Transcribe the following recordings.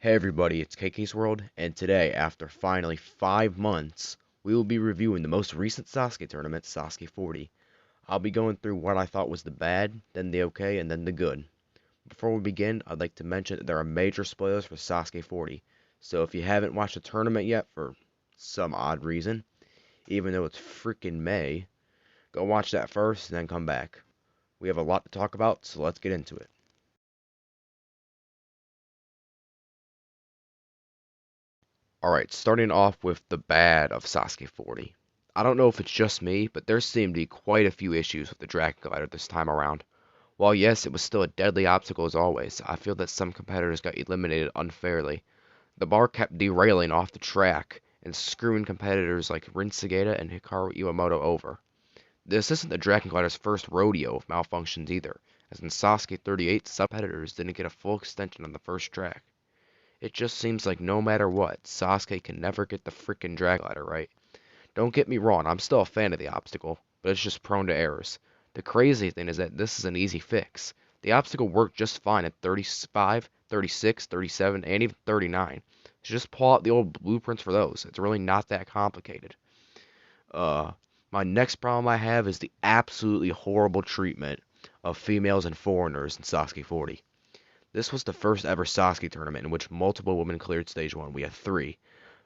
Hey everybody, it's KK's World, and today, after finally 5 months, we will be reviewing the most recent Sasuke tournament, Sasuke 40. I'll be going through what I thought was the bad, then the okay, and then the good. Before we begin, I'd like to mention that there are major spoilers for Sasuke 40, so if you haven't watched the tournament yet for some odd reason, even though it's freaking May, go watch that first and then come back. We have a lot to talk about, so let's get into it. Alright, starting off with the bad of Sasuke 40. I don't know if it's just me, but there seemed to be quite a few issues with the Dragon Glider this time around. While yes, it was still a deadly obstacle as always, I feel that some competitors got eliminated unfairly. The bar kept derailing off the track and screwing competitors like Rin Sageta and Hikaru Iwamoto over. This isn't the Dragon Glider's first rodeo of malfunctions either, as in Sasuke 38, some competitors didn't get a full extension on the first track. It just seems like no matter what, Sasuke can never get the frickin' Dragon Glider right. Don't get me wrong, I'm still a fan of the obstacle, but it's just prone to errors. The crazy thing is that this is an easy fix. The obstacle worked just fine at 35, 36, 37, and even 39. So just pull out the old blueprints for those. It's really not that complicated. Uh, my next problem I have is the absolutely horrible treatment of females and foreigners in Sasuke 40. This was the first ever Sasuke tournament in which multiple women cleared stage 1. We had 3,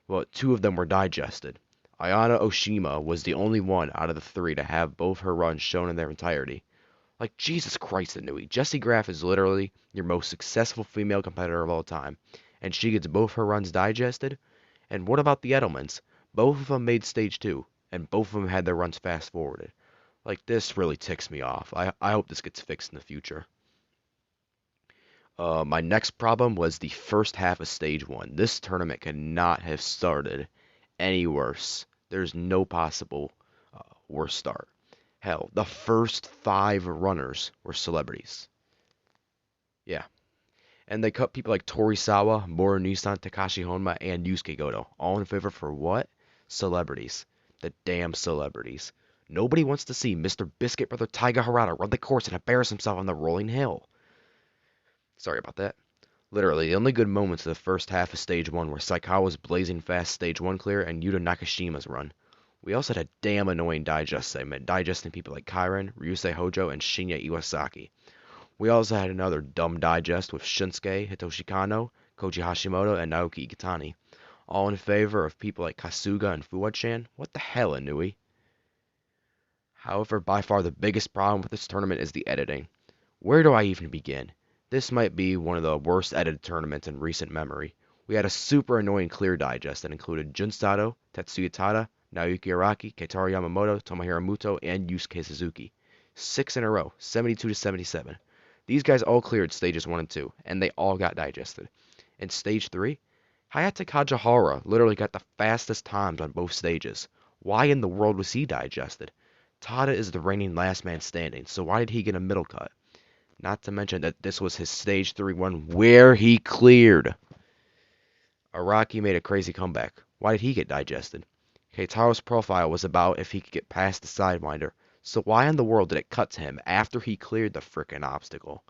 but 2 of them were digested. Ayana Oshima was the only one out of the 3 to have both her runs shown in their entirety. Like, Jesus Christ, Inui. Jessie Graff is literally your most successful female competitor of all time, and she gets both her runs digested? And what about the Edelmans? Both of them made stage 2, and both of them had their runs fast forwarded. Like, this really ticks me off. I hope this gets fixed in the future. My next problem was the first half of stage 1. This tournament could not have started any worse. There's no possible worse start. Hell, the first 5 runners were celebrities. Yeah. And they cut people like Torisawa, Moro Nisan, Takashi Honma, and Yusuke Goto. All in favor for what? Celebrities. The damn celebrities. Nobody wants to see Mr. Biscuit Brother Taiga Harada run the course and embarrass himself on the rolling hill. Sorry about that. Literally, the only good moments of the first half of Stage 1 were Saikawa's blazing fast Stage 1 clear and Yuta Nakashima's run. We also had a damn annoying digest segment, digesting people like Kairen, Ryusei Hojo, and Shinya Iwasaki. We also had another dumb digest with Shinsuke, Hitoshi Kano, Koji Hashimoto, and Naoki Igatani. All in favor of people like Kasuga and Fuwa-chan. What the hell, Inui? However, by far the biggest problem with this tournament is the editing. Where do I even begin? This might be one of the worst edited tournaments in recent memory. We had a super annoying clear digest that included Jun Sato, Tetsuya Tada, Naoki Araki, Keitaro Yamamoto, Tomohiro Muto, and Yusuke Suzuki. 6 in a row, 72 to 77. These guys all cleared stages 1 and 2, and they all got digested. In stage 3, Hayate Kajihara literally got the fastest times on both stages. Why in the world was he digested? Tada is the reigning last man standing, so why did he get a middle cut? Not to mention that this was his stage 3 one where he cleared. Araki made a crazy comeback. Why did he get digested? Keitaro's profile was about if he could get past the Sidewinder, so why in the world did it cut to him after he cleared the frickin' obstacle?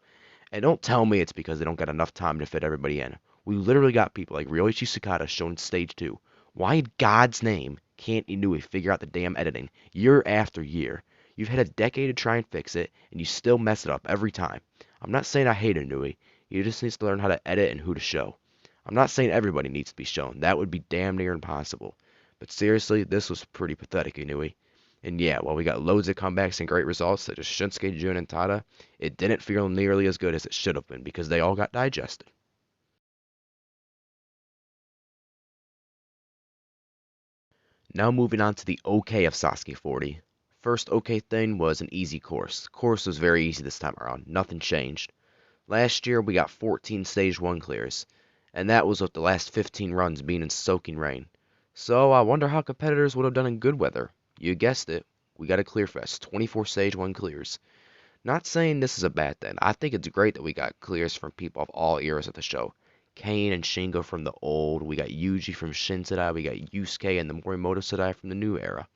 And don't tell me it's because they don't got enough time to fit everybody in. We literally got people like Ryoichi Sakata shown stage 2. Why in God's name can't Inoue figure out the damn editing year after year? You've had a decade to try and fix it, and you still mess it up every time. I'm not saying I hate Inoue. He just needs to learn how to edit and who to show. I'm not saying everybody needs to be shown. That would be damn near impossible. But seriously, this was pretty pathetic, Inoue. And yeah, while we got loads of comebacks and great results such as Shinsuke, Jun, and Tada, it didn't feel nearly as good as it should have been because they all got digested. Now moving on to the OK of Sasuke 40. First OK thing was an easy course. Course was very easy this time around. Nothing changed. Last year we got 14 stage 1 clears, and that was with the last 15 runs being in soaking rain. So I wonder how competitors would have done in good weather. You guessed it. We got a clear fest. 24 stage 1 clears. Not saying this is a bad thing. I think it's great that we got clears from people of all eras of the show. Kane and Shingo from the old, we got Yuji from Shin Setai, we got Yusuke and the Morimoto Setai from the new era.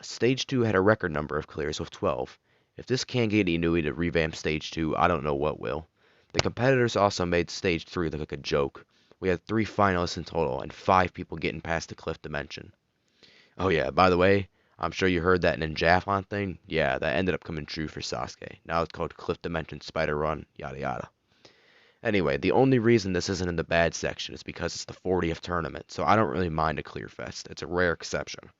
Stage 2 had a record number of clears with 12. If this can't get Inui to revamp Stage 2, I don't know what will. The competitors also made Stage 3 look like a joke. We had 3 finalists in total, and 5 people getting past the cliff dimension. Oh yeah, by the way, I'm sure you heard that ninjathlon thing. Yeah, that ended up coming true for Sasuke. Now it's called Cliff Dimension Spider Run, yada yada. Anyway, the only reason this isn't in the bad section is because it's the 40th tournament, so I don't really mind a clear fest. It's a rare exception.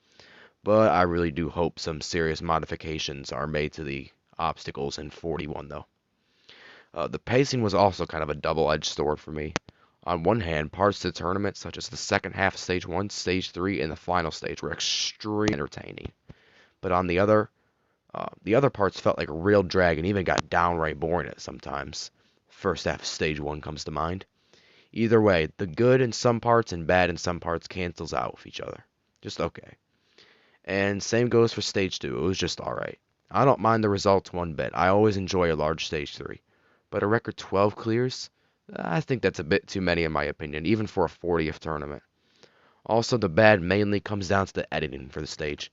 But I really do hope some serious modifications are made to the obstacles in 41 though. The pacing was also kind of a double-edged sword for me. On one hand, parts of the tournament, such as the second half of Stage 1, Stage 3, and the final stage, were extremely entertaining. But on the other parts felt like a real drag and even got downright boring at sometimes. First half of Stage 1 comes to mind. Either way, the good in some parts and bad in some parts cancels out with each other. Just okay. And same goes for Stage 2, it was just alright. I don't mind the results one bit, I always enjoy a large Stage 3. But a record 12 clears? I think that's a bit too many in my opinion, even for a 40th tournament. Also, the bad mainly comes down to the editing for the stage.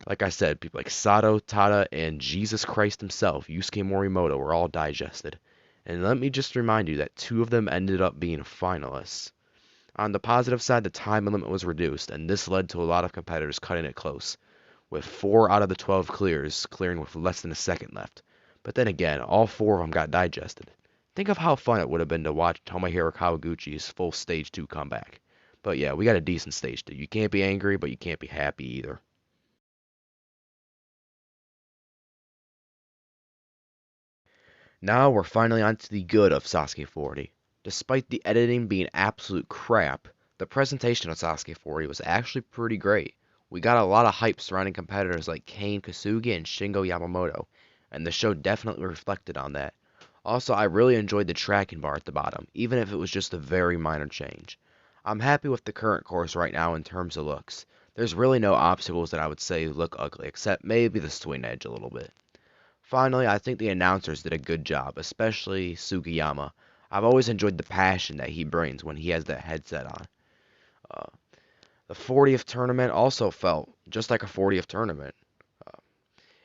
Like I said, people like Sato, Tada, and Jesus Christ himself, Yusuke Morimoto, were all digested. And let me just remind you that 2 of them ended up being finalists. On the positive side, the time limit was reduced, and this led to a lot of competitors cutting it close, with 4 out of the 12 clears clearing with less than a second left. But then again, all 4 of them got digested. Think of how fun it would have been to watch Tomohiro Kawaguchi's full Stage 2 comeback. But yeah, we got a decent Stage 2. You can't be angry, but you can't be happy either. Now we're finally on to the good of Sasuke 40. Despite the editing being absolute crap, the presentation of Sasuke 40 was actually pretty great. We got a lot of hype surrounding competitors like Kane Kasugi and Shingo Yamamoto, and the show definitely reflected on that. Also, I really enjoyed the tracking bar at the bottom, even if it was just a very minor change. I'm happy with the current course right now in terms of looks. There's really no obstacles that I would say look ugly, except maybe the swing edge a little bit. Finally, I think the announcers did a good job, especially Sugiyama. I've always enjoyed the passion that he brings when he has that headset on. Uh, the 40th tournament also felt just like a 40th tournament. Uh,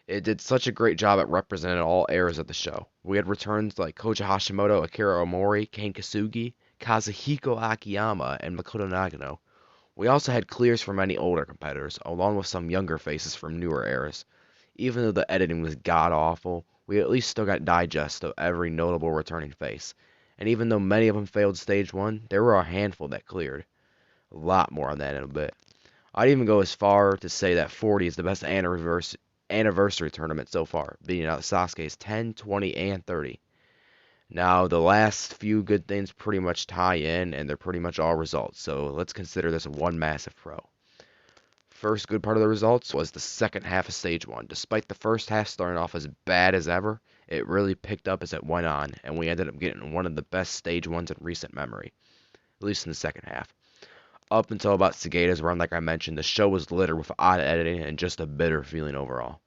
it did such a great job at representing all eras of the show. We had returns like Koja Hashimoto, Akira Omori, Kane Kasugi, Kazuhiko Akiyama, and Makoto Nagano. We also had clears from many older competitors, along with some younger faces from newer eras. Even though the editing was god awful, we at least still got digest of every notable returning face. And even though many of them failed Stage 1, there were a handful that cleared. A lot more on that in a bit. I'd even go as far to say that 40 is the best anniversary tournament so far, beating out Sasuke's 10, 20, and 30. Now, the last few good things pretty much tie in, and they're pretty much all results, so let's consider this one massive pro. First good part of the results was the second half of Stage 1. Despite the first half starting off as bad as ever, it really picked up as it went on, and we ended up getting one of the best Stage 1s in recent memory, at least in the second half. Up until about Sageda's run, like I mentioned, the show was littered with odd editing and just a bitter feeling overall.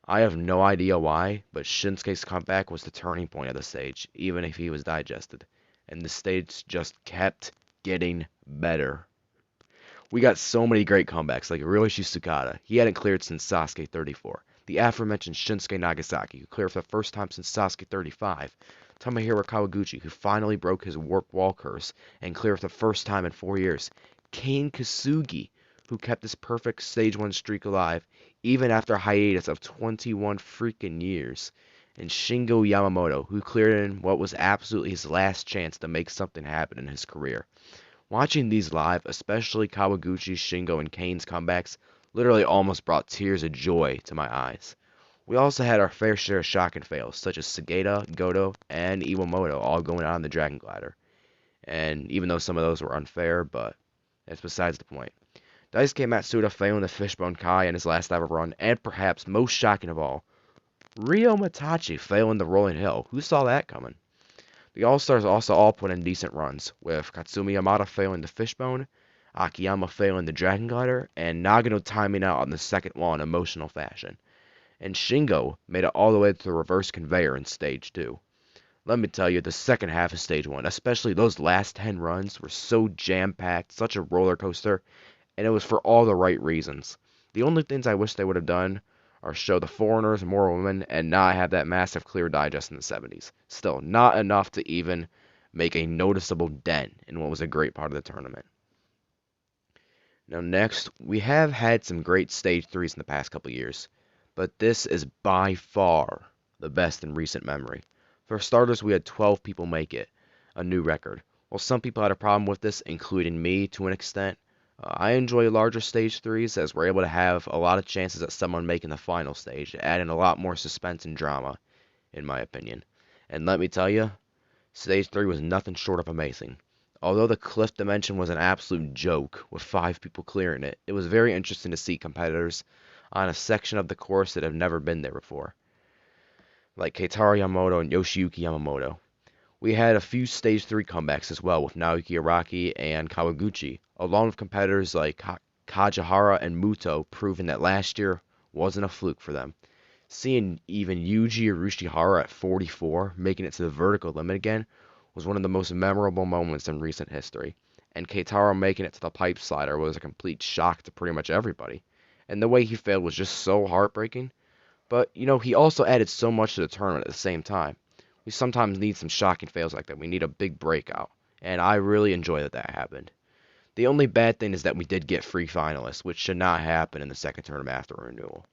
I have no idea why, but Shinsuke's comeback was the turning point of the stage, even if he was digested, and the stage just kept getting better. We got so many great comebacks, like Hiroshi Sukada. He hadn't cleared since Sasuke 34. The aforementioned Shinsuke Nagasaki, who cleared for the first time since Sasuke 35. Tomohiro Kawaguchi, who finally broke his warp wall curse and cleared for the first time in 4 years. Kane Kasugi, who kept his perfect Stage 1 streak alive, even after a hiatus of 21 freaking years. And Shingo Yamamoto, who cleared in what was absolutely his last chance to make something happen in his career. Watching these live, especially Kawaguchi's, Shingo, and Kane's comebacks, literally almost brought tears of joy to my eyes. We also had our fair share of shock and fails, such as Sageda, Goto, and Iwamoto all going on the Dragon Glider. And even though some of those were unfair, but that's besides the point. Daisuke Matsuda failing the Fishbone Kai in his last ever run, and perhaps most shocking of all, Ryo Matachi failing the Rolling Hill. Who saw that coming? The All-Stars also all put in decent runs, with Katsumi Yamada failing the Fishbone, Akiyama failing the Dragon Glider, and Nagano timing out on the second wall in emotional fashion. And Shingo made it all the way to the reverse conveyor in Stage 2. Let me tell you, the second half of Stage 1, especially those last 10 runs, were so jam-packed, such a roller coaster, and it was for all the right reasons. The only things I wish they would have done or show the foreigners more women and not have that massive clear digest in the 70s. Still, not enough to even make a noticeable dent in what was a great part of the tournament. Now, next, we have had some great stage threes in the past couple years, but this is by far the best in recent memory. For starters, we had 12 people make it, a new record. While some people had a problem with this, including me to an extent, I enjoy larger stage threes as we're able to have a lot of chances at someone making the final stage, adding a lot more suspense and drama, in my opinion. And let me tell you, stage 3 was nothing short of amazing. Although the cliff dimension was an absolute joke, with 5 people clearing it, it was very interesting to see competitors on a section of the course that have never been there before, like Keitaro Yamamoto and Yoshiyuki Yamamoto. We had a few stage 3 comebacks as well, with Naoki Araki and Kawaguchi, along with competitors like Kajihara and Muto proving that last year wasn't a fluke for them. Seeing even Yuji Urushihara at 44 making it to the vertical limit again was one of the most memorable moments in recent history, and Keitaro making it to the pipe slider was a complete shock to pretty much everybody. And the way he failed was just so heartbreaking, but he also added so much to the tournament at the same time. We sometimes need some shocking fails like that. We need a big breakout, and I really enjoy that happened. The only bad thing is that we did get free finalists, which should not happen in the second tournament after renewal.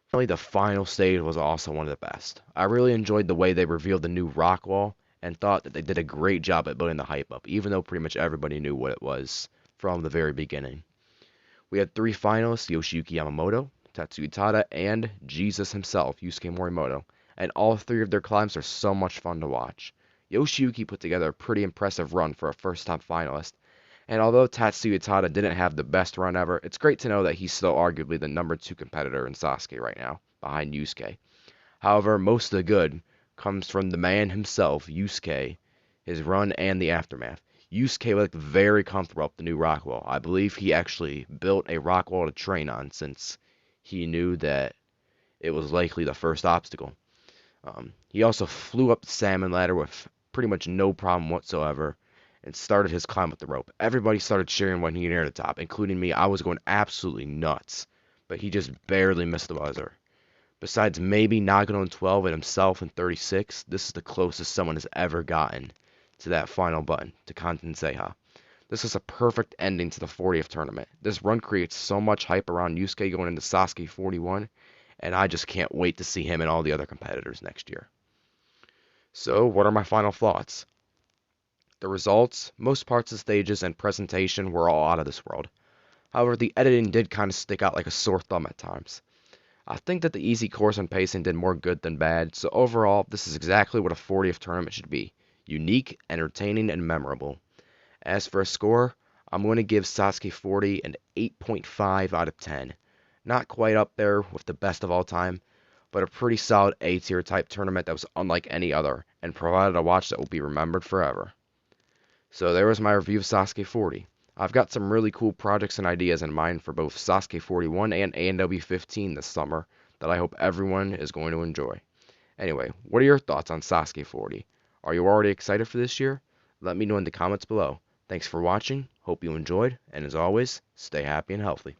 Finally, the final stage was also one of the best. I really enjoyed the way they revealed the new rock wall and thought that they did a great job at building the hype up, even though pretty much everybody knew what it was from the very beginning. We had 3 finalists, Yoshiyuki Yamamoto, Tatsuya Tada, and Jesus himself, Yusuke Morimoto, and all 3 of their climbs are so much fun to watch. Yoshiyuki put together a pretty impressive run for a first-time finalist, and although Tatsuya Tada didn't have the best run ever, it's great to know that he's still arguably the number 2 competitor in Sasuke right now, behind Yusuke. However, most of the good comes from the man himself, Yusuke, his run and the aftermath. Yusuke looked very comfortable up the new rock wall. I believe he actually built a rock wall to train on since he knew that it was likely the first obstacle. He also flew up the salmon ladder with pretty much no problem whatsoever and started his climb up the rope. Everybody started cheering when he neared the top, including me. I was going absolutely nuts, but he just barely missed the buzzer. Besides maybe Nagano in 12 and himself in 36, this is the closest someone has ever gotten to that final button, to Kanten Seiha. This is a perfect ending to the 40th tournament. This run creates so much hype around Yusuke going into Sasuke 41, and I just can't wait to see him and all the other competitors next year. So, what are my final thoughts? The results, most parts of stages, and presentation were all out of this world. However, the editing did kind of stick out like a sore thumb at times. I think that the easy course and pacing did more good than bad, so overall, this is exactly what a 40th tournament should be. Unique, entertaining, and memorable. As for a score, I'm going to give Sasuke 40 an 8.5 out of 10. Not quite up there with the best of all time, but a pretty solid A-tier type tournament that was unlike any other, and provided a watch that will be remembered forever. So there was my review of Sasuke 40. I've got some really cool projects and ideas in mind for both Sasuke 41 and ANW 15 this summer that I hope everyone is going to enjoy. Anyway, what are your thoughts on Sasuke 40? Are you already excited for this year? Let me know in the comments below. Thanks for watching, hope you enjoyed, and as always, stay happy and healthy.